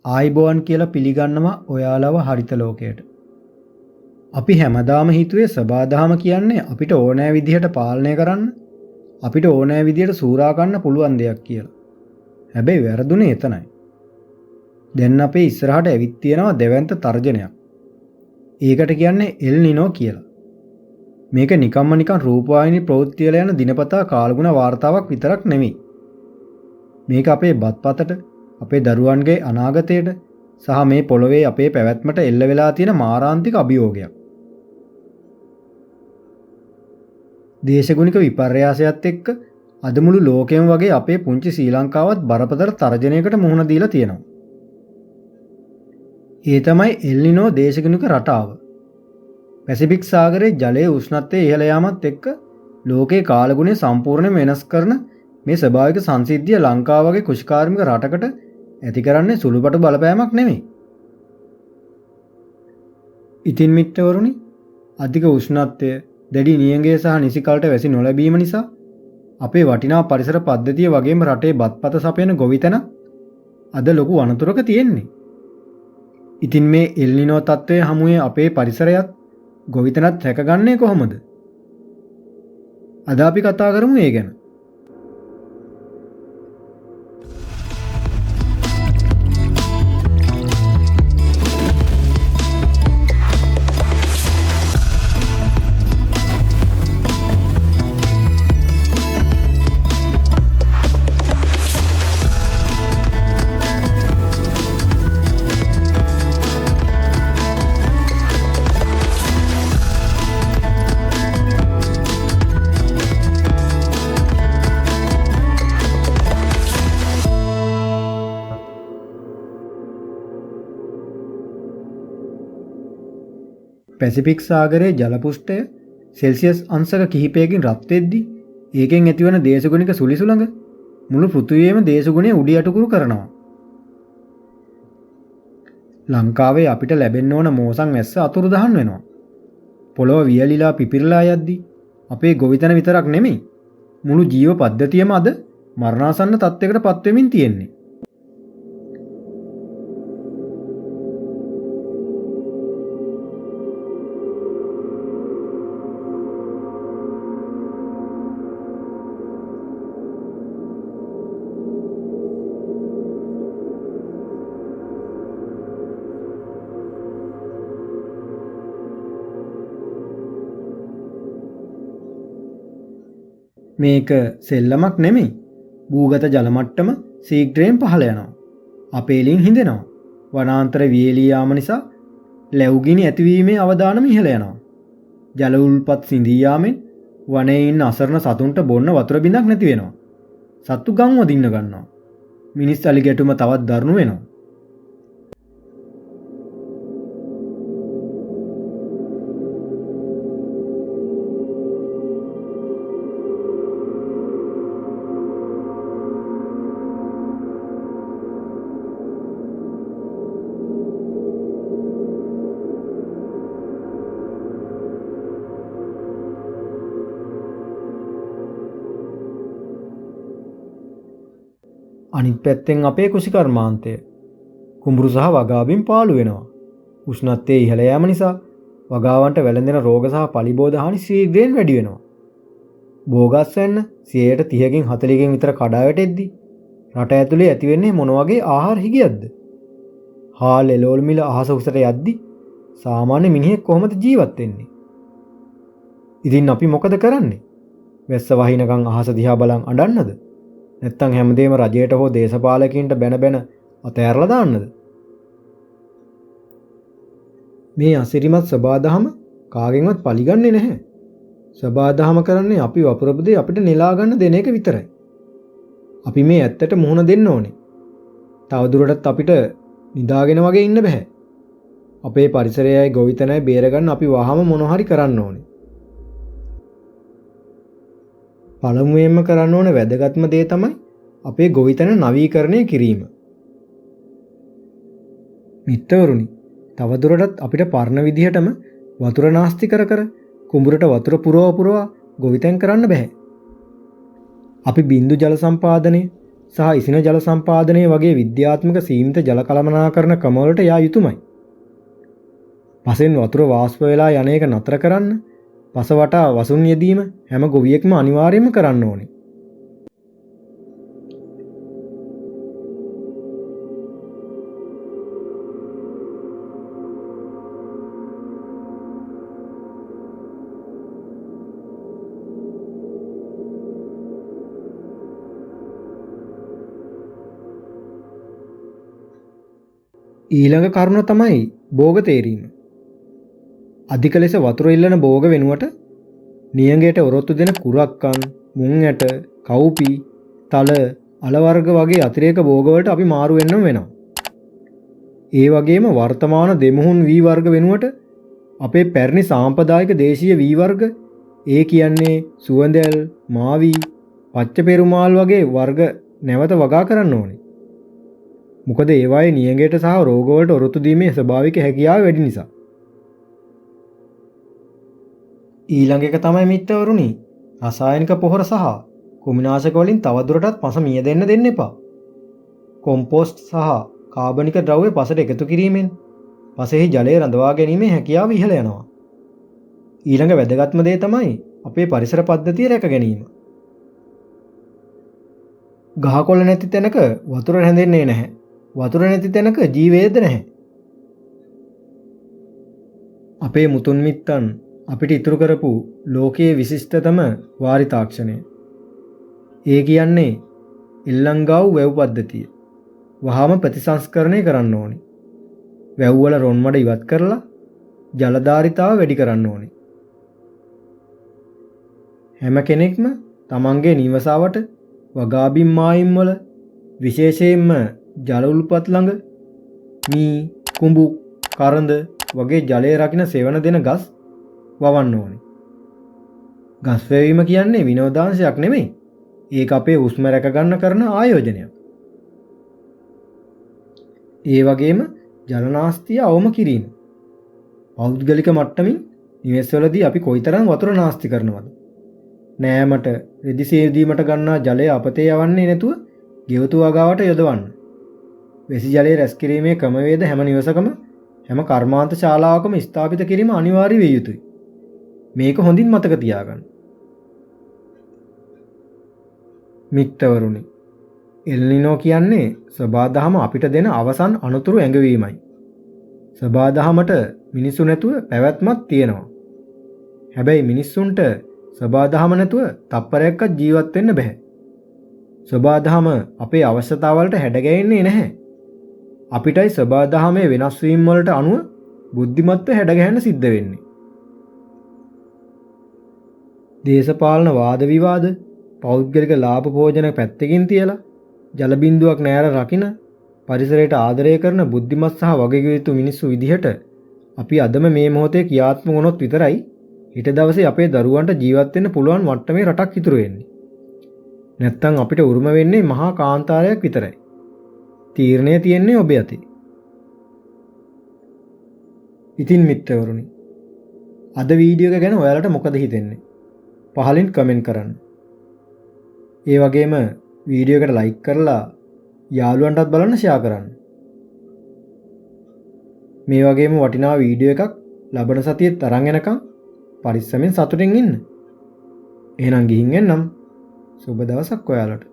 ආයිබෝවන් කියලා පිළිගන්නවා ඔයාලව හරිත ලෝකයට. අපි හැමදාම හිතුවේ සබාදහම කියන්නේ අපිට ඕනෑ විදිහට පාලනය කරන්න, අපිට ඕනෑ විදිහට සූරා ගන්න පුළුවන් දෙයක් කියලා. හැබැයි වැරදුනේ එතනයි. දැන් අපේ ඉස්සරහට ඇවිත් තියෙනවා දෙවන්ත තර්ජනයක්. ඒකට කියන්නේ එල් නිනෝ කියලා. මේක නිකම්ම නිකන් රූපවාහිනී ප්‍රවෘත්ති වල යන දිනපතා කාලගුණ වාර්තාවක් විතරක් නෙමෙයි. මේක අපේ බත්පතට, අපේ දරුවන්ගේ අනාගතයට සහ මේ පොළොවේ අපේ පැවැත්මට එල්ල වෙලා තියෙන මාරාන්තික අභියෝගයක්. දේශගුණික විපර්යාසයත් එක්ක අද මුළු ලෝකෙම වගේ අපේ පුංචි ශ්‍රී ලංකාවත් බරපතල තර්ජනයකට මුහුණ දීලා තියෙනවා. ඒ තමයි එල් නිනෝ දේශගුණික රටාව. පැසිෆික් සාගරයේ ජලයේ උෂ්ණත්වය ඉහළ යාමත් එක්ක ලෝකයේ කාලගුණය සම්පූර්ණයෙන් වෙනස් කරන මේ ස්වභාවික සංසිද්ධිය ලංකාව වගේ කුෂිකාර්මික රටකට ඇති කරන්නේ සුළුපටු බලපෑමක් නෙමෙයි. ඉතින් මිත්‍රවරුනි, අධික උෂ්ණත්වය, දැඩි නියඟය සහ නිසි කලට වැසි නොලැබීම නිසා අපේ වටිනා පරිසර පද්ධතිය වගේම රටේ බත්පත සපයන ගොවිතැන අද ලොකු අනතුරක තියෙන්නේ. ඉතින් මේ එල් නිනෝ තත්ත්වයේ හමුවේ අපේ පරිසරයත් ගොවිතැනත් රැකගන්නේ කොහොමද? අද අපි කතා කරමු ඒ ගැන. පැසිෆික් සාගරයේ ජල පෘෂ්ඨය සෙල්සියස් අංශක කිහිපයකින් රත් වෙද්දී ඒකෙන් ඇතිවන දේශගුණික සුලිසුළඟ මුළු පෘථිවියේම දේශගුණය උඩි යටකුරු කරනවා. ලංකාවේ අපිට ලැබෙන්න ඕන මෝසන් වැස්ස අතුරුදහන් වෙනවා. පොළොව වියලිලා පිපිරලා යද්දී අපේ ගොවිතැන විතරක් නෙමෙයි මුළු ජීව පද්ධතියම අද මරණාසන්න තත්යකට පත් වෙමින් තියෙන්නේ. මේක සෙල්ලමක් නෙමෙයි. භූගත ජල මට්ටම ශීඝ්‍රයෙන් පහළ යනවා. අපේලින් හිඳෙනවා. වනාන්තර වියලී යාම නිසා ලැබුගිනි ඇතිවීමේ අවදානම ඉහළ යනවා. ජල උල්පත් සිඳී යාමෙන් වනයේ ඉන්න අසරණ සතුන්ට බොන්න වතුර බිඳක් නැති වෙනවා. සත්තු ගම් වදින්න ගන්නවා. මිනිස් අලි ගැටුම තවත් දරුණු වෙනවා. අනිත් පැත්තෙන් අපේ කුෂිකර්මාන්තය කුඹුරු සහ වගාවෙන් පාළු වෙනවා. උෂ්ණත්වයේ ඉහළ යාම නිසා වගාවන්ට වැළඳෙන රෝග සහ පලිබෝධ හානි ශීඝ්‍රයෙන් වැඩි වෙනවා. බෝගස් වෙන්න 30කින් 40කින් විතර කඩා වැටෙද්දී රට ඇතුලේ ඇති වෙන්නේ මොන වගේ ආහාර හිගයක්ද? හාල් එළවලු මිල අහස උසට යද්දී සාමාන්‍ය මිනිහෙක් කොහොමද ජීවත් වෙන්නේ? ඉතින් අපි මොකද කරන්නේ? වැස්ස වහිනකන් අහස දිහා බලන් අඬන්නද? නැත්තම් හැමදේම රජයට හෝ දේශපාලකින්ට බැන අතෑරලා දාන්නද? මේ අසිරිමත් සබාදහම කාගෙන්වත් පරිගන්නේ නැහැ. සබාදහම කරන්නේ අපි වපුරපදේ අපිට නෙලා ගන්න දෙන එක විතරයි. අපි මේ ඇත්තට මුහුණ දෙන්න ඕනේ. තවදුරටත් අපිට නිදාගෙන වගේ ඉන්න බෑ. අපේ පරිසරයයි ගොවිතැනයි බේරගන්න අපි වහම මොන හරි කරන්න ඕනේ. පළමුවෙන්ම කරන්න ඕන වැදගත්ම දේ තමයි අපේ ගොවිතැන නවීකරණය කිරීම. මිත්‍රවරුනි, තවදුරටත් අපිට පරණ විදිහටම වතුර නාස්ති කර කුඹුරට වතුර පුරවා ගොවිතැන් කරන්න බෑ. අපි බින්දු ජල සම්පාදනය, සහ ඉසින ජල සම්පාදනය වගේ විද්‍යාත්මක සීමිත ජල කළමනාකරණ ක්‍රමවලට යා යුතුමයි. පසෙන් වතුර වාෂ්ප වෙලා යන එක නතර කරන්න පස වටා වසුන් යෙදීම හැම ගොවියෙක්ම අනිවාර්යයෙන්ම කරන්න ඕනේ. ඊළඟ කරුණ තමයි භෝග තේරීම. අධික ලෙස වතුර ඉල්ලන භෝග වෙනුවට නියඟයට ඔරොත්තු දෙන කුරක්කන්, මුං ඇට, කවුපි, තල, අල වර්ග වගේ අතිරේක භෝග වලට අපි මාරු වෙන්නම වෙනවා. ඒ වගේම වර්තමාන දෙමුහුන් වී වර්ග වෙනුවට අපේ පැරණි සාම්ප්‍රදායික දේශීය වී වර්ග, ඒ කියන්නේ සුවඳැල්, මාවි, පච්ච පෙරුමාල් වගේ වර්ග නැවත වගා කරන්න ඕනේ. මොකද ඒවායේ නියඟයට සහ රෝගවලට ඔරොත්තු දීමේ ස්වභාවික හැකියාව වැඩි නිසා. ඊළඟ එක තමයි මිත්‍රවරුනි, රසායනික පොහොර සහ කුමිනාශක වලින් තවදුරටත් පස මිය දෙන්න එපා. කොම්පෝස්ට් සහ කාබනික ද්‍රව්‍ය පසට එකතු කිරීමෙන් පසෙහි ජලය රඳවා ගැනීමේ හැකියාව ඉහළ යනවා. ඊළඟ වැදගත්ම දේ තමයි අපේ පරිසර පද්ධතිය රැක ගැනීම. ගහකොළ නැති තැනක වතුර රැඳෙන්නේ නැහැ. වතුර නැති තැනක ජීවයේද නැහැ. අපේ මුතුන් මිත්තන් අපිට ඉතුරු කරපු ලෝකයේ විශිෂ්ටතම වාරි තාක්ෂණය. ඒ කියන්නේ එල්ලංගාව් වැව් පද්ධතිය. වහාම ප්‍රතිසංස්කරණය කරන්න ඕනේ. වැව් වල රොන් මඩ ඉවත් කරලා ජලධාරිතාව වැඩි කරන්න ඕනේ. හැම කෙනෙක්ම තමන්ගේ නිවසාවට වගාබිම් මායිම් වල විශේෂයෙන්ම ජල උල්පත් ළඟ මී, කුඹු, කරඳ වගේ ජලය රකින්න සෙවන දෙන ගස් වවන්න ඕනේ. ගස් වැවීම කියන්නේ විනෝදාංශයක් නෙමෙයි. ඒක අපේ උස්ම රැක ගන්න කරන ආයෝජනයක්. ඒ වගේම ජලනාස්තිය අවම කිරීම. පෞද්ගලික මට්ටමින් නිවෙස්වලදී අපි කොයිතරම් වතුර නාස්ති කරනවද? නෑමට, රෙදි සේදීමට ගන්නා ජලය අපතේ යවන්නේ නැතුව ගෙවතු වගාවට යොදවන්න. වෙසි ජලය රැස් කිරීමේ ක්‍රමවේද හැම නිවසකම හැම කර්මාන්ත ශාලාවකම ස්ථාපිත කිරීම අනිවාර්ය විය යුතුයි. මේක හොඳින් මතක තියාගන්න. මිත්‍රවරුනි, එල්නිනෝ කියන්නේ සබාදහම අපිට දෙන අවසන් අනුතුරු ඇඟවීමයි. සබාදහමට මිනිස්සු නැතුව පැවැත්මක් තියෙනවා. හැබැයි මිනිස්සුන්ට සබාදහම නැතුව තප්පරයක්වත් ජීවත් වෙන්න බෑ. සබාදහම අපේ අවශ්‍යතාවලට හැඩගැහෙන්නේ නැහැ. අපිටයි සබාදහමේ වෙනස් වීම් වලට අනුව බුද්ධිමත්ව හැඩගැහෙන්න සිද්ධ වෙන්නේ. දේශපාලන වාද විවාද, පෞද්ගලික ලාභ භෝජන පැත්තකින් තියලා ජල බිඳුවක් නෑර රකින්න පරිසරයට ආදරය කරන බුද්ධිමත් සහ වගකීතු මිනිස්සු විදිහට අපි අදම මේ මොහොතේ ක්‍රියාත්මක වුණොත් විතරයි ඊට දවසේ අපේ දරුවන්ට ජීවත් වෙන්න පුළුවන් මට්ටමේ රටක් ඉතුරු වෙන්නේ. නැත්තම් අපිට උරුම වෙන්නේ මහා කාන්තාරයක් විතරයි. තීරණය තියෙන්නේ ඔබ යතේ. ඉතින් මිත්‍රවරුනි, අද වීඩියෝ එක ගැන ඔයාලට මොකද හිතෙන්නේ? පහලින් කමෙන්ට් කරන්න. ඒ වගේම වීඩියෝ එකට ලයික් කරලා යාළුවන්ටත් බලන්න ෂෙයා කරන්න. මේ වගේම වටිනා වීඩියෝ එකක් ලබන සතියේ තරන් එනකම් පරිස්සමෙන් සතුටින් ඉන්න. එහෙනම් ගිහින් එන්නම්. සුබ දවසක් ඔයාලට.